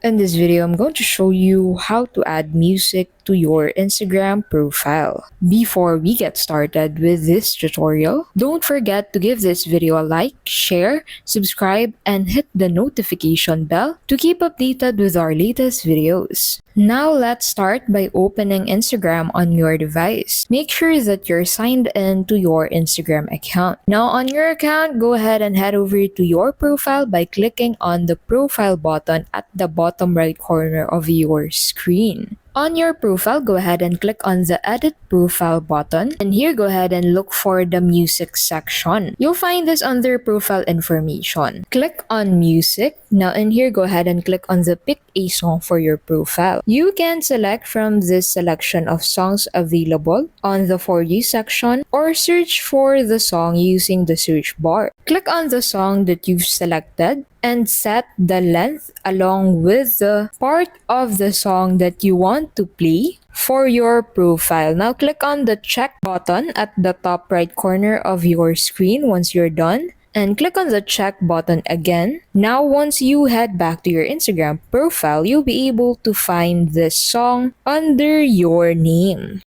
In this video, I'm going to show you how to add music to your Instagram profile. Before we get started with this tutorial, don't forget to give this video a like, share, subscribe, and hit the notification bell to keep updated with our latest videos. Now let's start by opening Instagram on your device. Make sure that you're signed in to your Instagram account. Now on your account, go ahead and head over to your profile by clicking on the profile button at the bottom right corner of your screen. On your profile, go ahead and click on the Edit Profile button. And here, go ahead and look for the Music section. You'll find this under Profile Information. Click on Music. Now in here, go ahead and click on the Pick a Song for your profile. You can select from this selection of songs available on the For You section or search for the song using the search bar. Click on the song that you've selected and set the length along with the part of the song that you want to play for your profile. Now click on the check button at the top right corner of your screen once you're done. And click on the check button again. Now once you head back to your Instagram profile, you'll be able to find this song under your name.